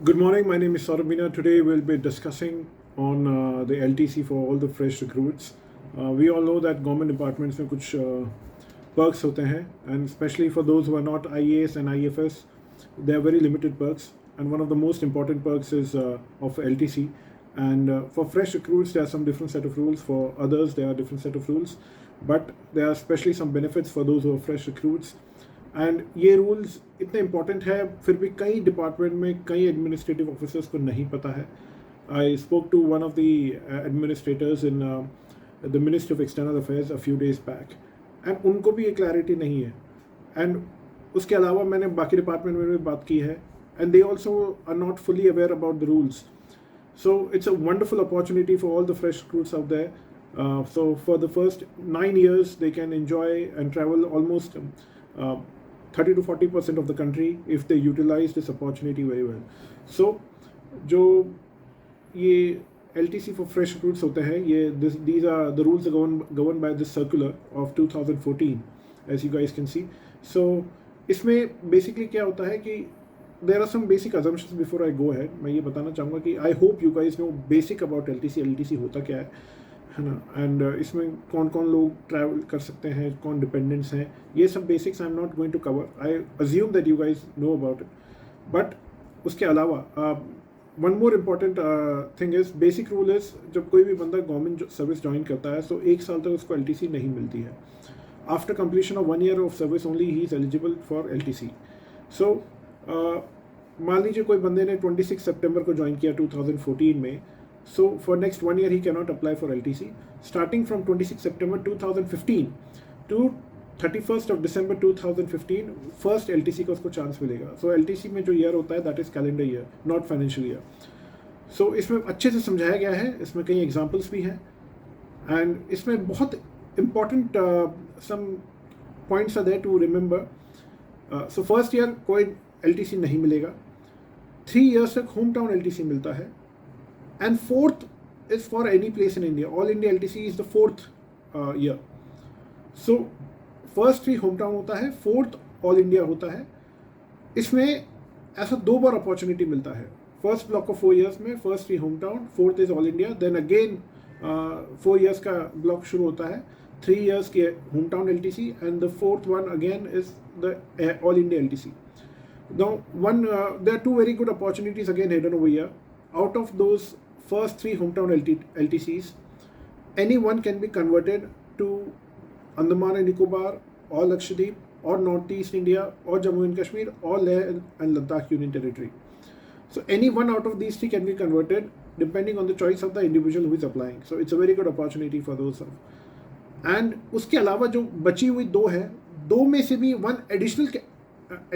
Good morning. My name is Saurabh. Today we'll be discussing on the LTC for all the fresh recruits. We all know that government departments में कुछ perks होते हैं, and especially for those who are not IAS and IFS, there are very limited perks. And one of the most important perks is of LTC. And for fresh recruits, there are some different set of rules. For others, there are different set of rules. But there are especially some benefits for those who are fresh recruits. And ये rules इतने important है, फिर भी कई department में कई administrative officers को नहीं पता है. I spoke to one of the administrators in the ministry of external affairs a few days back, and उनको भी ये क्लैरिटी नहीं है. एंड उसके अलावा मैंने बाकी डिपार्टमेंट में भी बात की है, and they also are not fully aware about the rules. So it's a wonderful opportunity for all the fresh recruits out there. So for the first 9 years, they can enjoy and travel almost 30 to 40% of the country if they utilize this opportunity very well. So जो ये LTC for fresh recruits होते हैं, ये these are the rules are governed by this circular of 2014, as you guys can see. So इसमें basically क्या होता है कि there are some basic assumptions before I go ahead. मैं ये बताना चाहूँगा कि I hope you guys know basic about LTC. LTC होता क्या है ना, एंड इसमें कौन कौन लोग ट्रैवल कर सकते हैं, कौन डिपेंडेंट्स हैं, ये सब basics I am not going to cover. I assume that you guys know about it. But उसके अलावा one more important thing is, basic rule is, जब कोई भी बंदा गवर्नमेंट सर्विस ज्वाइन करता है तो 1 साल तक उसको LTC नहीं मिलती है. After completion of 1 year of service only he is eligible for LTC. सो मान लीजिए कोई बंदे ने 26 सितंबर को ज्वाइन किया 2014 में, so for next 1 year he cannot apply for LTC. Starting from 26 September 2015 to 31st of December 2015 first LTC का उसको चांस मिलेगा. सो LTC में जो ईयर होता है that is calendar year, not financial year. So इसमें अच्छे से समझाया गया है, इसमें कई एग्जाम्पल्स भी हैं, एंड इसमें बहुत important some points are there to remember. So first year कोई LTC नहीं मिलेगा. 3 years तक होम टाउन LTC मिलता है. And fourth is for any place in India. All India LTC is the 4th year. So first 3 hometown होता है, 4th all India होता है. इसमें ऐसा 2 बार अपॉर्चुनिटी मिलता है. फर्स्ट ब्लॉक ऑफ 4 years में first 3 hometown, 4th is all India. Then again 4 years का ब्लॉक शुरू होता है, 3 years के hometown LTC, and the 4th one again is the all India LTC. Now there are 2 very good opportunities again hidden over here. Out of those first 3 hometown LTCs, any one can be converted to Andaman and Nicobar or Lakshadweep or Northeast India or Jammu and Kashmir or Leh and Ladakh Union Territory. So any one out of these 3 can be converted depending on the choice of the individual who is applying. So it's a very good opportunity for those. And उसके अलावा जो बची हुई 2 है, 2 में से भी 1 additional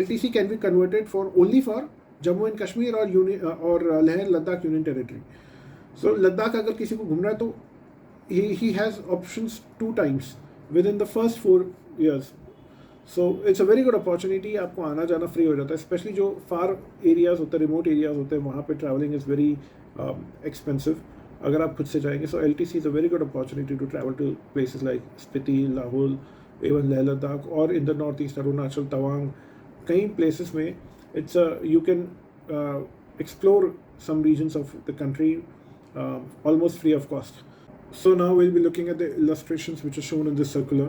LTC can be converted for only for Jammu and Kashmir or Leh Ladakh Union Territory. So Ladakh अगर किसी को घूमना है तो he has options 2 times within the first 4 years. So it's a very good opportunity. आपको आना जाना free हो जाता है, स्पेशली जो फार एरियाज होते हैं, रिमोट एरियाज होते हैं, वहाँ पे ट्रैवलिंग इज़ वेरी एक्सपेंसिव अगर आप खुद से जाएंगे. So LTC is a very good opportunity to travel to places like Spiti, Lahaul, even Leh Ladakh, और in the north east Arunachal, Tawang, कई प्लेसेस में it's you can explore some regions of the country almost free of cost. So now we'll be looking at the illustrations which are shown in this circular.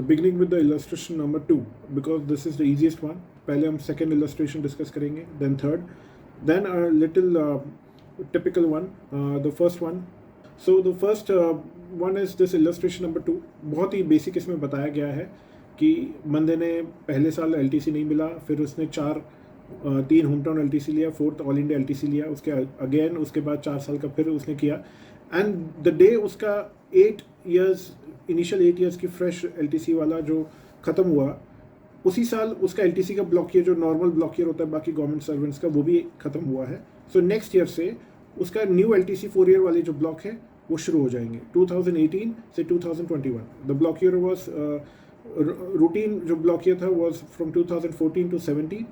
The beginning with the illustration number 2, because this is the easiest one. पहले हम second illustration discuss करेंगे, then third, then a little typical one, the first one. So the first one is this illustration number 2. बहुत ही basic इसमें बताया गया है कि बंदे ने पहले साल LTC नहीं मिला, फिर उसने 3 होम टाउन LTC लिया, 4th ऑल इंडिया LTC लिया, उसके अगेन उसके बाद 4 साल का फिर उसने किया, एंड द डे उसका 8 years इनिशियल 8 years की फ्रेश LTC वाला जो ख़त्म हुआ, उसी साल उसका LTC का ब्लॉक ईयर, जो नॉर्मल ब्लॉक ईयर होता है बाकी गवर्नमेंट सर्वेंट्स का, वो भी ख़त्म हुआ है. सो नेक्स्ट ईयर से उसका न्यू LTC 4 year वाले जो ब्लॉक है वो शुरू हो जाएंगे 2018 से 2021. The block year was routine, जो ब्लॉक ईयर था वॉज फ्रॉम 2014 to 17.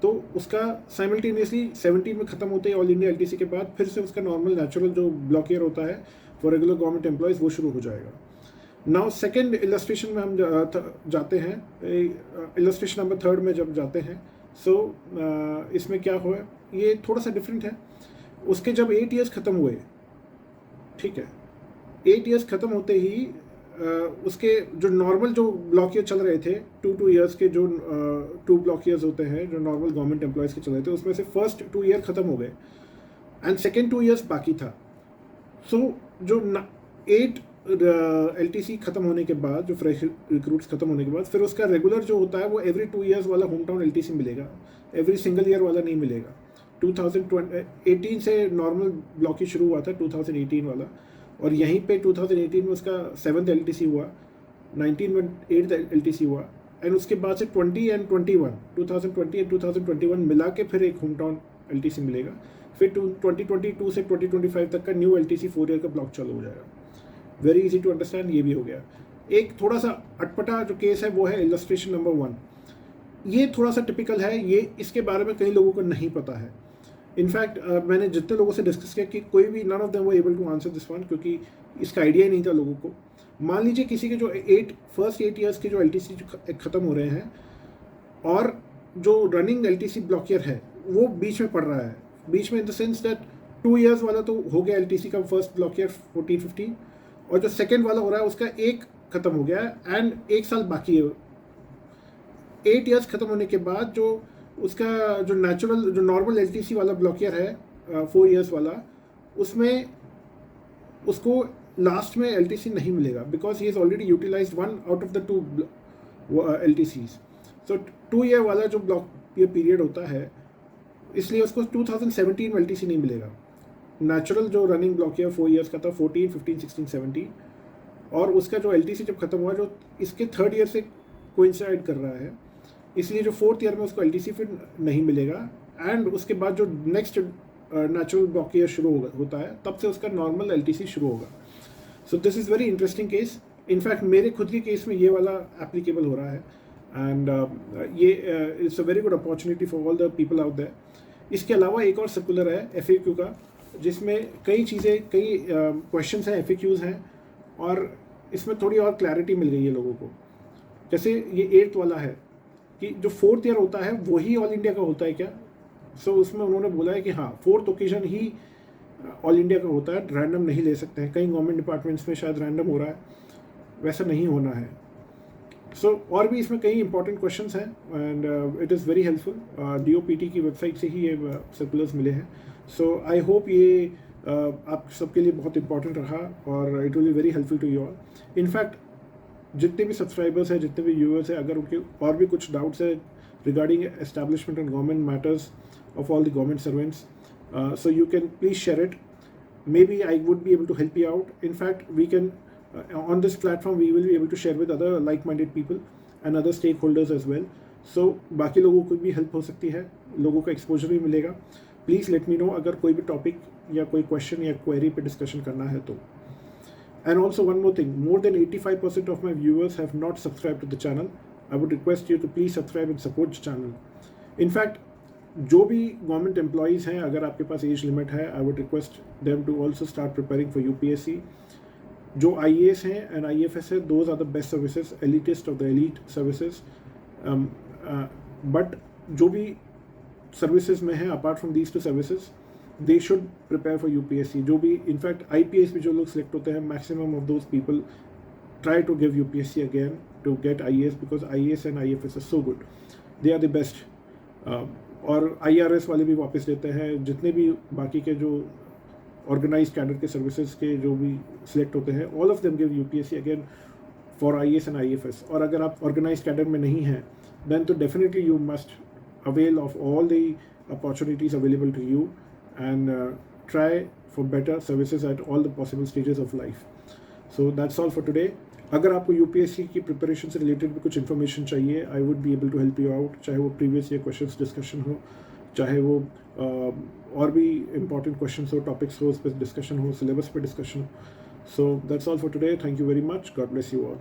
तो उसका साइमल्टेनियसली 17 में ख़त्म होते ही ऑल इंडिया LTC के बाद फिर से उसका नॉर्मल नेचुरल जो ब्लॉक ईयर होता है फॉर रेगुलर गवर्नमेंट एम्प्लॉयज़ वो शुरू हो जाएगा. नाउ सेकेंड इलस्ट्रेशन में हम जाते हैं, इलस्ट्रेशन नंबर 3 में जब जाते हैं. सो इसमें क्या हुआ, ये थोड़ा सा डिफरेंट है। उसके जब 8 ईयर्स ख़त्म हुए, ठीक है, 8 ईयर्स ख़त्म होते ही उसके जो नॉर्मल जो ब्लॉक ईयर चल रहे थे, 2 ईयर्स के जो 2 ब्लॉक ईयर्स होते हैं जो नॉर्मल गवर्नमेंट एम्प्लॉयज़ के चल रहे थे, उसमें से फर्स्ट 2 ईयर ख़त्म हो गए एंड सेकेंड 2 ईयर्स बाकी था। सो जो 8 LTC ख़त्म होने के बाद, जो फ्रेश रिक्रूट्स ख़त्म होने के बाद, फिर उसका रेगुलर जो होता है वो एवरी 2 ईयर्स वाला होम टाउन LTC मिलेगा, एवरी सिंगल ईयर वाला नहीं मिलेगा। 2018 से नॉर्मल ब्लॉक ही शुरू हुआ था, 2018 वाला, और यहीं पे 2018 में उसका 7th LTC हुआ, 19 में 8th LTC हुआ, एंड उसके बाद से 20 एंड 21, 2020 एंड 2021 मिला के फिर एक होम टाउन LTC मिलेगा। फिर 2022 से 2025 तक का न्यू LTC 4 ईयर का ब्लॉक चालू हो जाएगा। वेरी इजी टू अंडरस्टैंड, ये भी हो गया। एक थोड़ा सा अटपटा जो केस है वो है इलस्ट्रेशन नंबर 1। ये थोड़ा सा टिपिकल है, ये इसके बारे में कई लोगों को नहीं पता है। इनफैक्ट मैंने जितने लोगों से डिस्कस किया कि कोई भी नन ऑफ देम वो able to answer this one, क्योंकि इसका आइडिया ही नहीं था लोगों को। मान लीजिए किसी के जो फर्स्ट 8 ईयर्स के जो LTC ख़त्म हो रहे हैं और जो रनिंग LTC ब्लॉक ईयर है वो बीच में पड़ रहा है, बीच में in the sense that 2 years वाला तो हो गया LTC का फर्स्ट ब्लॉक ईयर 14-15, और जो सेकेंड वाला हो रहा है उसका एक ख़त्म हो गया है एंड 1 साल बाकी है। 8 ईयर्स ख़त्म होने के बाद जो उसका जो नॉर्मल LTC वाला ब्लॉक ईयर है 4 ईयर्स वाला, उसमें उसको लास्ट में LTC नहीं मिलेगा because he is already utilize 1 out of the 2 LTCs। So 2 year वाला जो ब्लॉक ईयर पीरियड होता है, इसलिए उसको 2017 में LTC नहीं मिलेगा। नेचुरल जो रनिंग ब्लॉक ईयर 4 ईयर्स का था, 14, 15, 16, 17, और उसका जो LTC जब ख़त्म हुआ, जो इसके 3rd ईयर से कोइंसाइड कर रहा है, इसलिए जो 4th ईयर में उसको LTC फिर नहीं मिलेगा, एंड उसके बाद जो नेक्स्ट नेचुरल ब्लॉक ईयर शुरू होता है तब से उसका नॉर्मल LTC शुरू होगा। So this is very interesting case. In fact मेरे खुद के केस में ये वाला एप्लीकेबल हो रहा है, एंड ये it's a very good opportunity for all the people out there. इसके अलावा एक और सर्कुलर है FAQ का, जिसमें कई चीज़ें, कई क्वेश्चंस हैं, FAQs हैं, और इसमें थोड़ी और क्लैरिटी मिल गई है लोगों को। जैसे ये 8th वाला है कि जो 4th ईयर होता है वही ऑल इंडिया का होता है क्या? सो उसमें उन्होंने बोला है कि हाँ, 4th ओकेजन ही ऑल इंडिया का होता है, रैंडम नहीं ले सकते हैं। कई गवर्नमेंट डिपार्टमेंट्स में शायद रैंडम हो रहा है, वैसा नहीं होना है। सो और भी इसमें कई इंपॉर्टेंट क्वेश्चंस हैं, and it is very helpful. DOPT की वेबसाइट से ही ये सर्कुलर्स मिले हैं। सो आई होप ये आप सबके लिए बहुत इंपॉर्टेंट रहा, और it will be very helpful to you all. In fact जितने भी सब्सक्राइबर्स हैं, जितने भी व्यूअर्स हैं, अगर उनके और भी कुछ डाउट्स है regarding establishment and government matters of all the government servants, so you can please share it. Maybe I would be able to help you out. In fact, we can on this platform we will be able to share with other like-minded people and other stakeholders as well. So बाकी लोगों को भी help हो सकती है, लोगों का exposure भी मिलेगा। प्लीज़ लेट मी नो अगर कोई भी टॉपिक या कोई क्वेश्चन या क्वेरी पे डिस्कशन करना है तो। And also one more thing, more than 85% of my viewers have not subscribed to the channel. I would request you to please subscribe and support the channel. In fact, जो भी government employees हैं, अगर आपके पास age limit है, I would request them to also start preparing for UPSC। जो IAS हैं and IFS है, those are the best services, elitist of the elite services. But जो भी सर्विसेज में है apart from these 2 services, they should prepare for UPSC। जो भी in fact IPS में जो लोग सिलेक्ट होते हैं, maximum of those people try to give UPSC again to get IAS, because IAS and IFS are so good, they are the best. और IRS वाले भी वापस देते हैं, जितने भी बाकी के जो ऑर्गेनाइज कैडर के सर्विसेज के जो भी सिलेक्ट होते हैं, all of them give UPSC again for IAS and IFS। और अगर आप ऑर्गेनाइज कैडर में नहीं हैं, देन तो definitely you must avail of all the opportunities available to you and try for better services at all the possible stages of life. So that's all for today. अगर आपको UPSC की preparation से related भी कुछ information चाहिए, I would be able to help you out, चाहे वो previous year questions discussion हो, चाहे वो और भी इंपॉर्टेंट क्वेश्चंस हो, टॉपिक्स हो, उस पर डिस्कशन हो, सिलेबस पे डिस्कशन हो। सो that's all for today. Thank you very much. God bless you all.